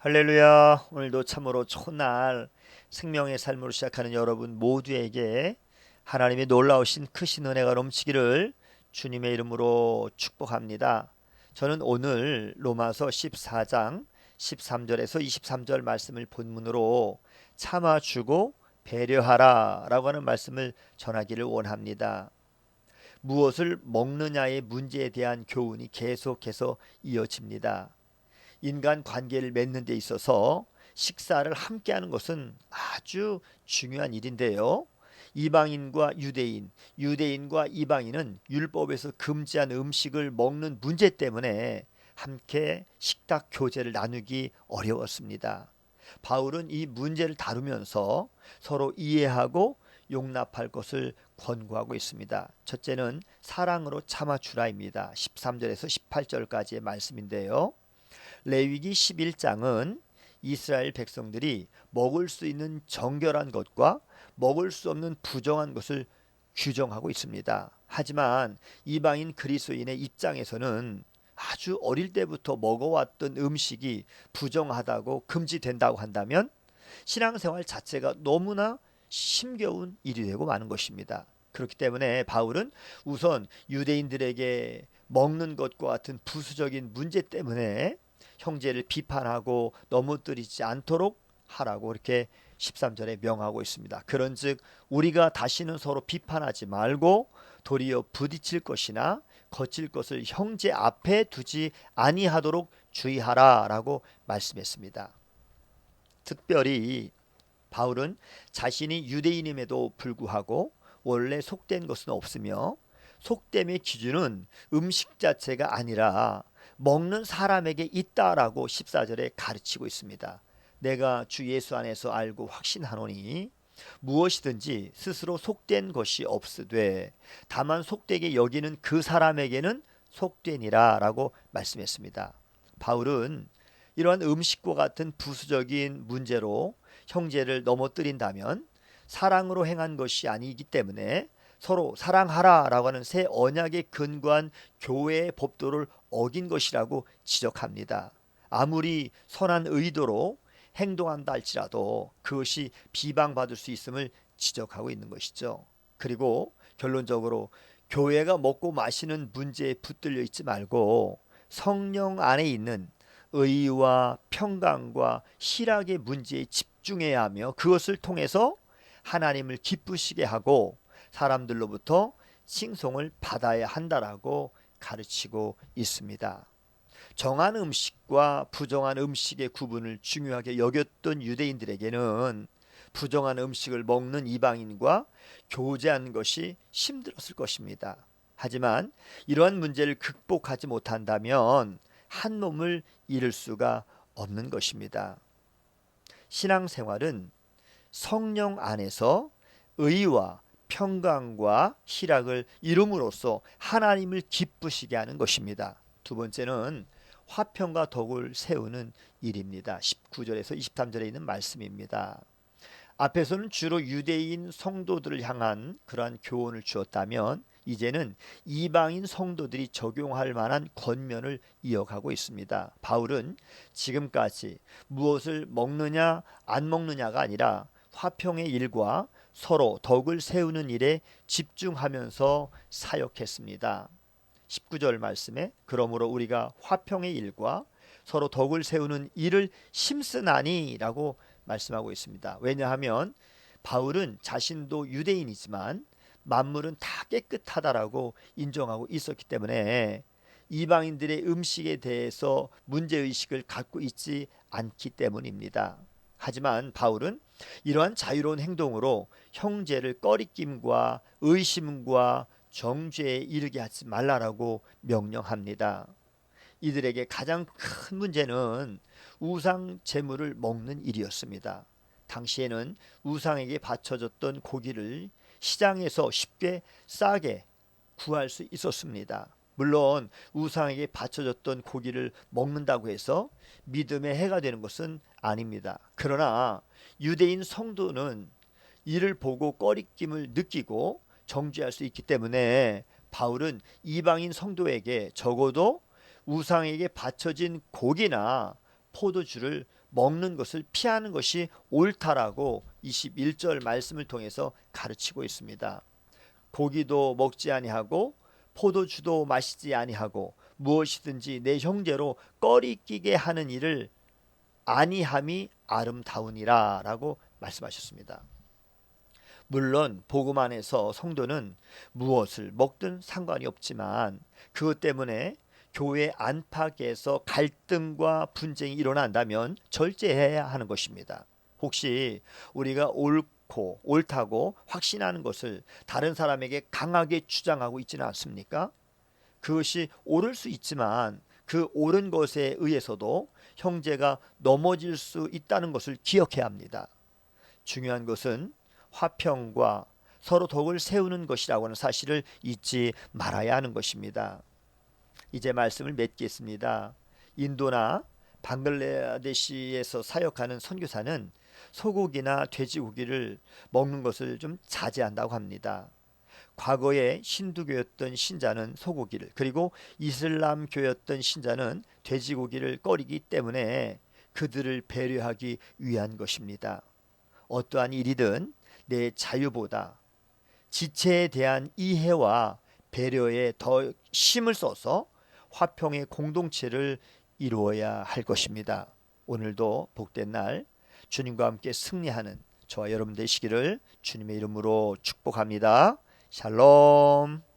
할렐루야. 오늘도 참으로 좋은 날 생명의 삶으로 시작하는 여러분 모두에게 하나님의 놀라우신 크신 은혜가 넘치기를 주님의 이름으로 축복합니다. 저는 오늘 로마서 14장 13절에서 23절 말씀을 본문으로 참아주고 배려하라 라고 하는 말씀을 전하기를 원합니다. 무엇을 먹느냐의 문제에 대한 교훈이 계속해서 이어집니다. 인간 관계를 맺는 데 있어서 식사를 함께 하는 것은 아주 중요한 일인데요. 이방인과 유대인, 유대인과 이방인은 율법에서 금지한 음식을 먹는 문제 때문에 함께 식탁 교제를 나누기 어려웠습니다. 바울은 이 문제를 다루면서 서로 이해하고 용납할 것을 권고하고 있습니다. 첫째는 사랑으로 참아주라입니다. 13절에서 18절까지의 말씀인데요. 레위기 11장은 이스라엘 백성들이 먹을 수 있는 정결한 것과 먹을 수 없는 부정한 것을 규정하고 있습니다. 하지만 이방인 그리스도인의 입장에서는 아주 어릴 때부터 먹어왔던 음식이 부정하다고 금지된다고 한다면 신앙생활 자체가 너무나 힘겨운 일이 되고 마는 것입니다. 그렇기 때문에 바울은 우선 유대인들에게 먹는 것과 같은 부수적인 문제 때문에 형제를 비판하고 넘어뜨리지 않도록 하라고 이렇게 13절에 명하고 있습니다. 그런즉 우리가 다시는 서로 비판하지 말고 도리어 부딪힐 것이나 거칠 것을 형제 앞에 두지 아니하도록 주의하라라고 말씀했습니다. 특별히 바울은 자신이 유대인임에도 불구하고 원래 속된 것은 없으며 속됨의 기준은 음식 자체가 아니라 먹는 사람에게 있다라고 14절에 가르치고 있습니다. 내가 주 예수 안에서 알고 확신하노니 무엇이든지 스스로 속된 것이 없으되 다만 속되게 여기는 그 사람에게는 속되니라 라고 말씀했습니다. 바울은 이러한 음식과 같은 부수적인 문제로 형제를 넘어뜨린다면 사랑으로 행한 것이 아니기 때문에 서로 사랑하라 라고 하는 새 언약에 근거한 교회의 법도를 어긴 것이라고 지적합니다. 아무리 선한 의도로 행동한다 할지라도 그것이 비방받을 수 있음을 지적하고 있는 것이죠. 그리고 결론적으로 교회가 먹고 마시는 문제에 붙들려 있지 말고 성령 안에 있는 의와 평강과 희락의 문제에 집중해야 하며 그것을 통해서 하나님을 기쁘시게 하고 사람들로부터 칭송을 받아야 한다라고 가르치고 있습니다. 정한 음식과 부정한 음식의 구분을 중요하게 여겼던 유대인들에게는 부정한 음식을 먹는 이방인과 교제하는 것이 힘들었을 것입니다. 하지만 이러한 문제를 극복하지 못한다면 한 몸을 이룰 수가 없는 것입니다. 신앙생활은 성령 안에서 의와 평강과 희락을 이룸으로써 하나님을 기쁘시게 하는 것입니다. 두 번째는 화평과 덕을 세우는 일입니다. 19절에서 23절에 있는 말씀입니다. 앞에서는 주로 유대인 성도들을 향한 그러한 교훈을 주었다면 이제는 이방인 성도들이 적용할 만한 권면을 이어가고 있습니다. 바울은 지금까지 무엇을 먹느냐 안 먹느냐가 아니라 화평의 일과 서로 덕을 세우는 일에 집중하면서 사역했습니다. 19절 말씀에 그러므로 우리가 화평의 일과 서로 덕을 세우는 일을 힘쓰나니 라고 말씀하고 있습니다. 왜냐하면 바울은 자신도 유대인이지만 만물은 다 깨끗하다라고 인정하고 있었기 때문에 이방인들의 음식에 대해서 문제의식을 갖고 있지 않기 때문입니다. 하지만 바울은 이러한 자유로운 행동으로 형제를 꺼리낌과 의심과 정죄에 이르게 하지 말라라고 명령합니다. 이들에게 가장 큰 문제는 우상 제물을 먹는 일이었습니다. 당시에는 우상에게 바쳐졌던 고기를 시장에서 쉽게 싸게 구할 수 있었습니다. 물론 우상에게 바쳐졌던 고기를 먹는다고 해서 믿음에 해가 되는 것은 아닙니다. 그러나 유대인 성도는 이를 보고 꺼리낌을 느끼고 정죄할 수 있기 때문에 바울은 이방인 성도에게 적어도 우상에게 바쳐진 고기나 포도주를 먹는 것을 피하는 것이 옳다라고 21절 말씀을 통해서 가르치고 있습니다. 고기도 먹지 아니하고 포도주도 마시지 아니하고 무엇이든지 내 형제로 꺼리끼게 하는 일을 아니함이 아름다우니라 라고 말씀하셨습니다. 물론 복음 안에서 성도는 무엇을 먹든 상관이 없지만 그것 때문에 교회 안팎에서 갈등과 분쟁이 일어난다면 절제해야 하는 것입니다. 혹시 우리가 옳고 옳다고 확신하는 것을 다른 사람에게 강하게 주장하고 있지는 않습니까? 그것이 옳을 수 있지만 그 옳은 것에 의해서도 형제가 넘어질 수 있다는 것을 기억해야 합니다. 중요한 것은 화평과 서로 덕을 세우는 것이라고 하는 사실을 잊지 말아야 하는 것입니다. 이제 말씀을 맺겠습니다. 인도나 방글라데시에서 사역하는 선교사는 소고기나 돼지고기를 먹는 것을 좀 자제한다고 합니다. 과거에 힌두교였던 신자는 소고기를, 그리고 이슬람교였던 신자는 돼지고기를 꺼리기 때문에 그들을 배려하기 위한 것입니다. 어떠한 일이든 내 자유보다 지체에 대한 이해와 배려에 더 힘을 써서 화평의 공동체를 이루어야 할 것입니다. 오늘도 복된 날 주님과 함께 승리하는 저와 여러분 되시기를 주님의 이름으로 축복합니다. 샬롬.